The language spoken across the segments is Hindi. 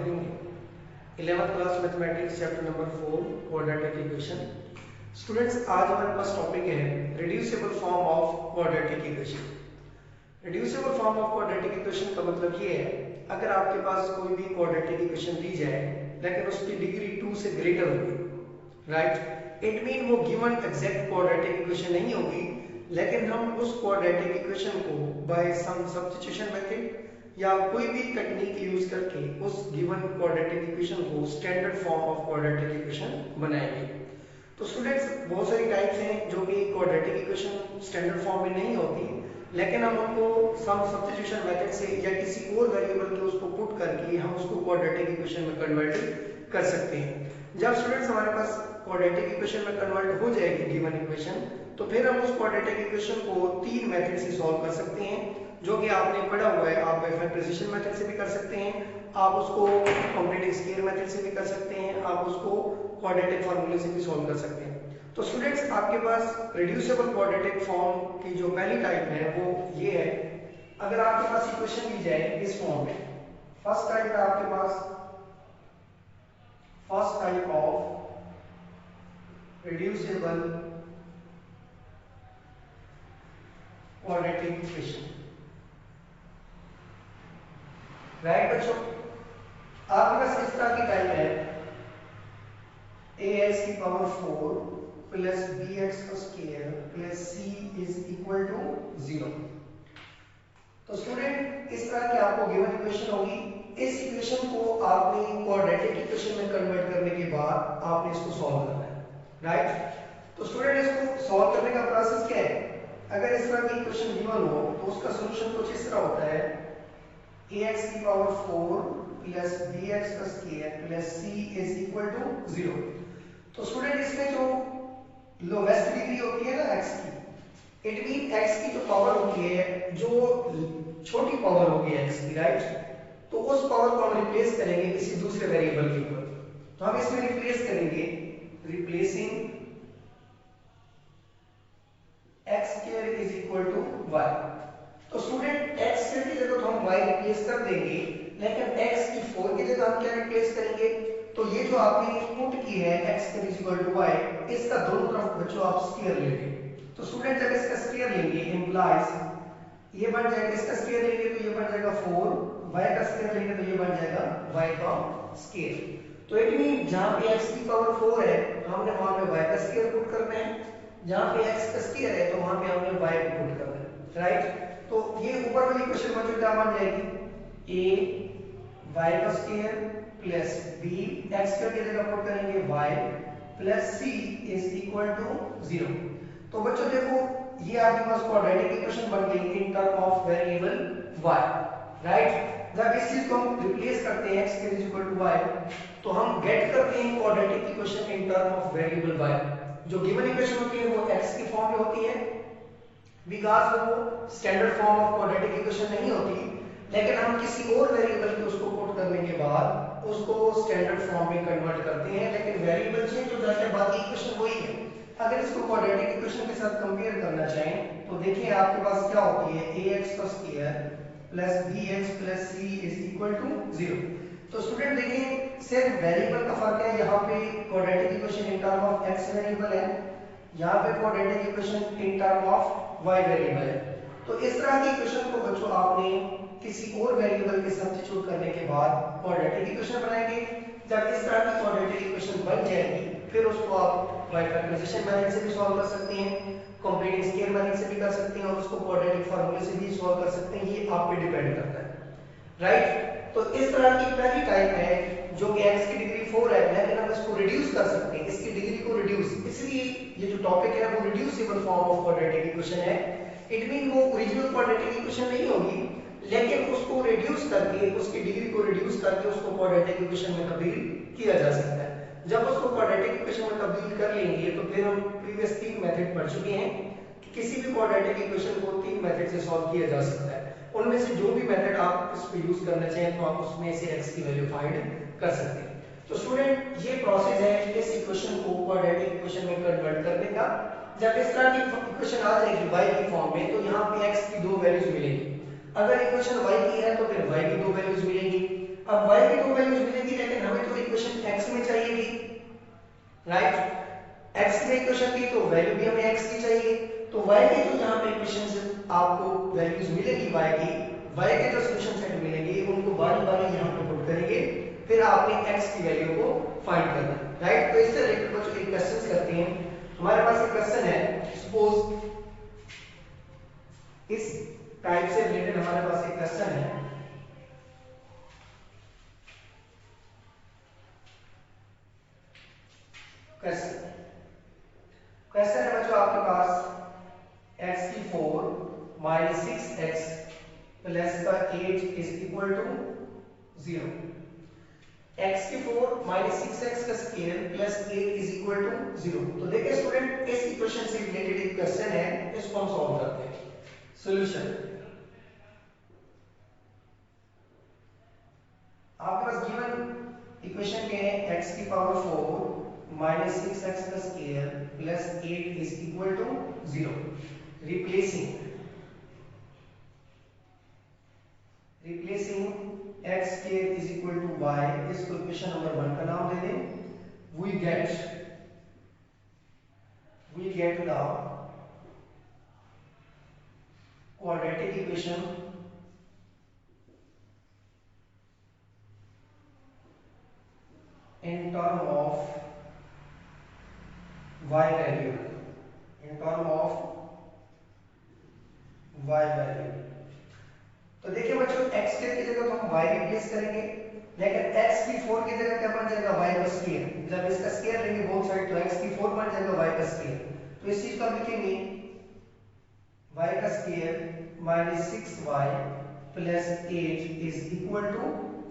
करेंगे 11th class mathematics chapter number 4 quadratic equation. Students, आज हमारे पास टॉपिक है reducible form of quadratic equation. Reducible form of quadratic equation का मतलब ये है, अगर आपके पास कोई भी क्वाड्रेटिक इक्वेशन दी जाए लेकिन उसकी डिग्री 2 से ग्रेटर होगी, राइट, इट मीन वो गिवन एग्जैक्ट क्वाड्रेटिक इक्वेशन नहीं होगी, लेकिन हम उस क्वाड्रेटिक इक्वेशन को बाय सम सब्स्टिट्यूशन मेथड या कोई भी टेक्निक यूज करके उस गिवन क्वाड्रेटिक इक्वेशन को standard form of quadratic equation बनाएंगे। तो स्टूडेंट्स, बहुत सारी टाइप्स हैं जो कि क्वाड्रेटिक इक्वेशन स्टैंडर्ड फॉर्म में नहीं होती, लेकिन हम उनको सम सब्स्टिट्यूशन मेथड से या किसी और वेरिएबल के उसको पुट करके हम उसको क्वाड्रेटिक इक्वेशन में कन्वर्ट कर सकते हैं। जब स्टूडेंट्स हमारे पास क्वाड्रेटिक इक्वेशन में कन्वर्ट हो जाएगी गिवन इक्वेशन, तो फिर हम उस क्वाड्रेटिक इक्वेशन को 3 मेथड से सॉल्व कर सकते हैं, जो कि आपने पढ़ा हुआ है। आप बाय फैक्टराइजेशन मेथड से भी कर सकते हैं, आप उसको कॉम्प्लीट स्क्वायर मेथड से भी कर सकते हैं, आप उसको क्वाड्रेटिक फार्मूले से भी सॉल्व कर सकते हैं। तो स्टूडेंट्स, आपके पास रिड्यूसिबल क्वाड्रेटिक फॉर्म की जो पहली टाइप है वो ये है। अगर आपके पास इक्वेशन दी जाए इस फॉर्म में, फर्स्ट टाइप है आपके पास first type of reducible quadratic equation, right बच्चों। आपके पास इस तरह की टाइप है ax की पावर 4 प्लस bx का square plus c is equal to 0। तो स्टूडेंट, इस तरह की आपको गिवन इक्वेशन होगी। इस इक्वेशन को आपने क्वाड्रेटिक इक्वेशन में कन्वर्ट करने के बाद आपने इसको सॉल्व करना है, राइट। तो स्टूडेंट, इसको सॉल्व करने का प्रोसेस क्या है? अगर इस तरह की इक्वेशन गिवन हो तो उसका सॉल्यूशन कुछ इस तरह होता है, ax की पावर 4 प्लस bx का square plus c is equal to 0। तो स्टूडेंट, इसमें जो लोवेस्ट डिग्री होती है ना x की, इट मीन x की जो पावर होती है, जो छोटी पावर होगी x की, राइट, तो उस पावर को हम रिप्लेस करेंगे किसी दूसरे वेरिएबल के ऊपर। तो हम इसमें रिप्लेस करेंगे, replacing x square is equal to y। तो स्टूडेंट, x स्क्वायर की जगह तो हम y रिप्लेस कर देंगे, लेकिन x की 4 की जगह हम क्या रिप्लेस करेंगे? तो ये जो आपने पुट की है x square is equal to y, इसका दोनों तरफ बच्चों आप स्क्वायर लेंगे। तो स्टूडेंट, जब इसका स्क्वायर लेंगे इंप्लाइज ये बन जाएगा, इसका स्क्वायर लेंगे तो ये बन जाएगा 4, y का स्क्वायर लेंगे तो ये बन जाएगा y का स्क्वायर। तो इट मीन जहां पे x की पावर 4 है हमने वहां पे y का स्क्वायर पुट करना है, जहां पे x का स्क्वायर है तो वहां पे हमने y को पुट करना है, राइट। तो ये ऊपर वाली इक्वेशन बच्चों क्या बन जाएगी? a y का square plus b x square की जगह पुट करेंगे y plus c is equal to 0। तो बच्चों देखो, ये आपके पास क्वाड्रेटिक इक्वेशन बन गई in term of variable y, right. जब इस चीज को हम रिप्लेस करते हैं x is equal to y, तो हम गेट करते हैं quadratic equation in term of variable y। जो गिवन इक्वेशन होती है वो x की फॉर्म में होती है, बिकॉज़ वो standard form of quadratic equation नहीं होती, लेकिन हम किसी और वेरिएबल को उसको पुट करने के बाद उसको स्टैंडर्ड फॉर्म में कन्वर्ट करते हैं, लेकिन वेरिएबल चेंज हो जाता है, बाकी इक्वेशन वही है। अगर इसको क्वाड्रेटिक इक्वेशन के साथ कंपेयर करना चाहें तो देखिए आपके पास क्या होती है, ax का square plus bx plus c is equal to 0। तो स्टूडेंट देखिए, सिर्फ वेरिएबल का फर्क है। यहाँ पे quadratic equation in term of x variable है, यहाँ पे quadratic equation in term of y variable है। तो इस तरह की इक्वेशन को बच्चों आपने किसी और वेरिएबल के सब्स्टिट्यूट करने के बाद क्वाड्रेटिक इक्वेशन बनाएंगे। जब इस तरह की क्वाड्रेटिक इक्वेशन बन जाएगी, फिर उसको आप बाय फैक्टराइजेशन मेथड से भी सॉल्व कर सकते हैं, कंप्लीट स्क्वायर मेथड से भी कर सकते हैं, और उसको क्वाड्रेटिक फार्मूले से भी सॉल्व कर सकते हैं। ये आप पे डिपेंड करता है, राइट। तो इस तरह की पहली टाइप है जो कि x की डिग्री 4 है, लेकिन हम इसको रिड्यूस कर सकते हैं, इसकी डिग्री को रिड्यूस, इसलिए ये जो टॉपिक है वो reducible form of quadratic equation है। इट मीन वो ओरिजिनल क्वाड्रेटिक इक्वेशन नहीं होगी, लेकिन उसको रिड्यूस करके, उसकी डिग्री को रिड्यूस करके उसको क्वाड्रेटिक इक्वेशन में तब्दील किया जा सकता है। जब उसको क्वाड्रेटिक इक्वेशन में तब्दील कर लेंगे तो फिर हम प्रीवियस 3 मेथड पढ़ चुके हैं कि किसी भी क्वाड्रेटिक इक्वेशन को 3 मेथड से सॉल्व किया जा सकता है। उनमें से जो भी मेथड आप इस पे यूज करना चाहें तो आप उसमें से x की वैल्यू फाइंड कर सकते हैं। तो स्टूडेंट, ये प्रोसेस है इस इक्वेशन को क्वाड्रेटिक इक्वेशन में कन्वर्ट करने का। जब इस तरह की इक्वेशन आ जाएगी y की फॉर्म में, तो यहाँ पे x की 2 वैल्यूज मिलेंगी। अगर इक्वेशन y की है तो फिर y की 2 वैल्यूज मिलेंगी। अब y की दो वैल्यूज मिलेंगी, लेकिन हमें तो इक्वेशन x में चाहिए थी, राइट? x में इक्वेशन थी तो वैल्यू भी हमें x की चाहिए। तो y की जो यहाँ पे इक्वेशन आपको वैल्यूज मिलेंगी y की, y के जो सॉल्यूशन सेट मिलेंगे उनको बारी बारी यहाँ पे पुट करेंगे, फिर आपने x की वैल्यू को फाइंड करना है, राइट? तो इससे रिलेटेड बच्चों एक क्वेश्चन करते हैं। हमारे पास एक क्वेश्चन है, सपोज इस टाइप से रिलेटेड हमारे पास एक क्वेश्चन है। क्वेश्चन है बच्चों आपके पास x की 4 माइनस 6x प्लस का 8 इज इक्वल टू 0। x की 4 माइनस 6x का square plus 8 is equal to 0। तो देखिए स्टूडेंट, इस इक्वेशन से रिलेटेड एक क्वेश्चन है, इसको हम सॉल्व करते हैं। सॉल्यूशन आपके पास गिवन इक्वेशन में है x की पावर 4 माइनस 6x का square plus 8 is equal to 0। Replacing x square is equal to y, इसको इक्वेशन नंबर 1 का नाम दे दें। we get the quadratic equation in term of y value, तो देखिए बच्चों, x स्क्वायर की जगह तो हम y रिप्लेस करेंगे, लेकिन x की 4 की जगह क्या बन जाएगा, y का स्क्वायर। जब इसका स्क्वायर लेंगे बोथ साइड तो x की 4 बन जाएगा y का स्क्वायर। तो इस चीज को हम लिखेंगे y का square minus 6y plus 8 is equal to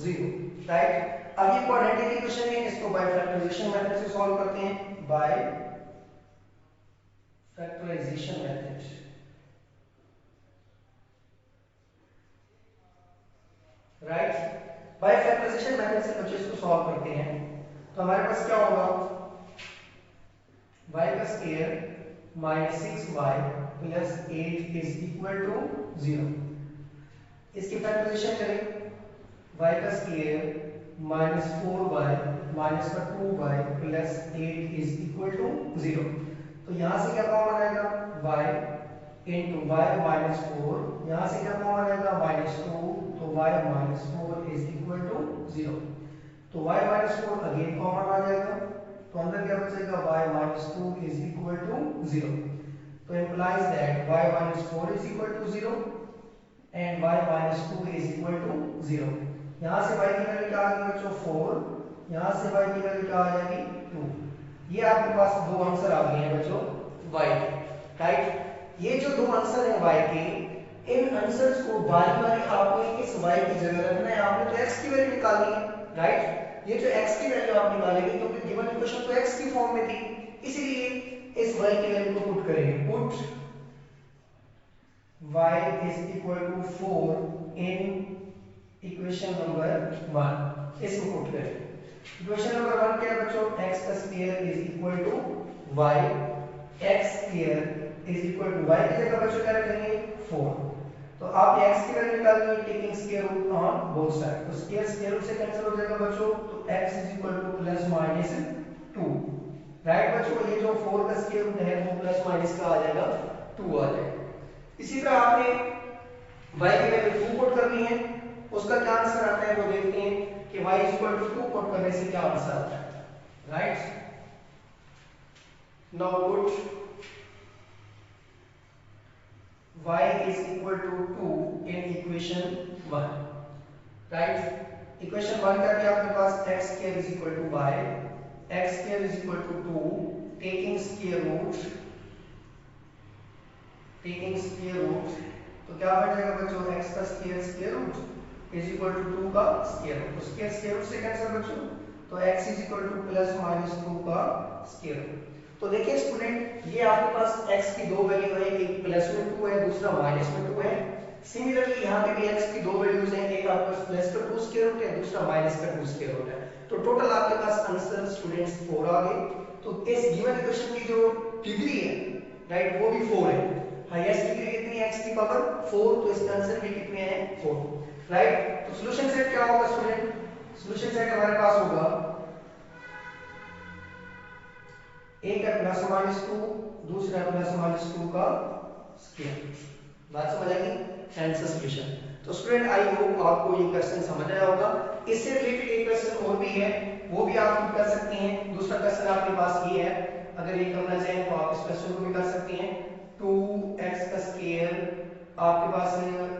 0, right? अब ये क्वाड्रेटिक इक्वेशन है, इसको बाय फैक्टराइजेशन मेथड से सॉल्व करते हैं। By factorisation method, right? By factorisation method से बच्चों इसको सॉल्व करते हैं, तो हमारे पास क्या होगा, y का square minus 6y plus 8 is equal to 0। इसकी फैक्टराइजेशन करें, y का स्क्वायर माइनस 4y माइनस का 2y plus 8 is equal to 0। तो यहां से क्या कॉमन आएगा, y इंटू y माइनस 4, यहां से क्या कॉमन आएगा, माइनस 2, तो y minus 4 is equal to 0। तो y माइनस 4 अगेन कॉमन आ जाएगा, तो अंदर क्या बचेगा, y minus 2 is equal to 0। तो implies that y minus 4 is equal to 0 and y minus 2 is equal to 0। यहां से y की वैल्यू क्या आ गई बच्चों, 4, यहां से y की वैल्यू क्या आ जाएगी, 2। ये आपके पास दो आंसर आ गए हैं बच्चों y के, राइट? ये जो दो आंसर है y के, इन आंसर्स को बारी बारी आपने इस y की जगह रखना है। आपने तो x की वैल्यू निकालनी है, राइट? ये जो x की वैल्यू आप निकालेंगे, क्योंकि गिवन इक्वेशन तो x की फॉर्म में थी, इसीलिए इस y की वैल्यू को पुट करेंगे। Put y is equal to 4 in equation number 1, इसको पुट करें। इक्वेशन नंबर 1 क्या है बच्चों, x का square is equal to y, x square is equal to y की जगह बच्चों क्या रखेंगे, 4। तो आप x की वैल्यू निकालनी है taking square root on both side, तो स्क्वायर रूट से कैंसिल हो जाएगा बच्चों, तो x is equal to plus minus 2, right बच्चों? ये जो 4 का स्क्वायर रूट है वो प्लस माइनस का आ जाएगा 2 आ जाएगा। इसी तरह आपने y की वैल्यू 2 पुट करनी है, उसका क्या आंसर आता है वो देखते हैं कि y is equal to 2 put करने से क्या आंसर आता है, right? Now put y is equal to 2 in equation 1, right? Equation 1 क्या है आपके पास, x square is equal to y, x square is equal to 2, taking square root, तो क्या बन जाएगा बच्चों, x का square root is equal to 2 का स्क्वायर रूट, तो स्क्वायर रूट से कैंसिल बच्चों, तो x is equal to plus minus 2 का स्क्वायर रूट। तो देखिए स्टूडेंट, ये आपके पास x की दो वैल्यू है, एक प्लस में 2 है, दूसरा माइनस में 2 है। सिमिलरली यहाँ पे भी x की दो वैल्यूज हैं, एक आपके पास प्लस का 2 स्क्वायर रूट है, दूसरा माइनस का 2 स्क्वायर रूट है। तो टोटल आपके पास आंसर स्टूडेंट्स 4 आ गए। तो इस गिवन इक्वेशन की जो डिग्री है, राइट, वो भी 4 है। हाईएस्ट डिग्री कितनी है, x की पावर 4, तो इसका आंसर भी कितने है, 4, राइट? तो सॉल्यूशन सेट क्या होगा स्टूडेंट, सॉल्यूशन सेट हमारे पास होगा एक है +-2, दूसरा +-2 का स्क्वायर। बात समझ आ गई? Hence solution. तो स्टूडेंट आई होप आपको ये क्वेश्चन समझ आया होगा। इससे रिलेटेड एक क्वेश्चन और भी है, वो भी आप कर सकते हैं। दूसरा क्वेश्चन आपके पास ये है, अगर ये करना चाहें तो आप इस क्वेश्चन को भी कर सकते हैं। 2x का स्क्वायर आपके पास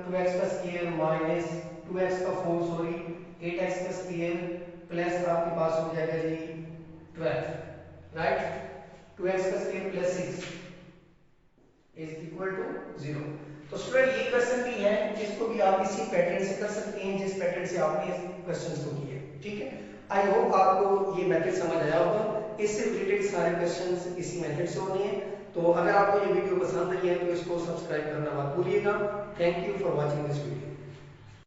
2x का स्क्वायर माइनस 2x का 4 सॉरी 8x का स्क्वायर प्लस आपके पास हो जाएगा जी 12, राइट। 2x का square plus 6 is equal to 0। तो स्टूडेंट ये क्वेश्चन भी है, इसको भी आप इसी पैटर्न से कर सकते हैं जिस पैटर्न से आपने इस क्वेश्चंस को किए, ठीक है। आई होप आपको ये मेथड समझ आया होगा। इससे रिलेटेड सारे क्वेश्चंस इसी मेथड से होने हैं। तो अगर आपको ये वीडियो पसंद आई है तो इसको सब्सक्राइब करना मत भूलिएगा। Thank you for watching this video.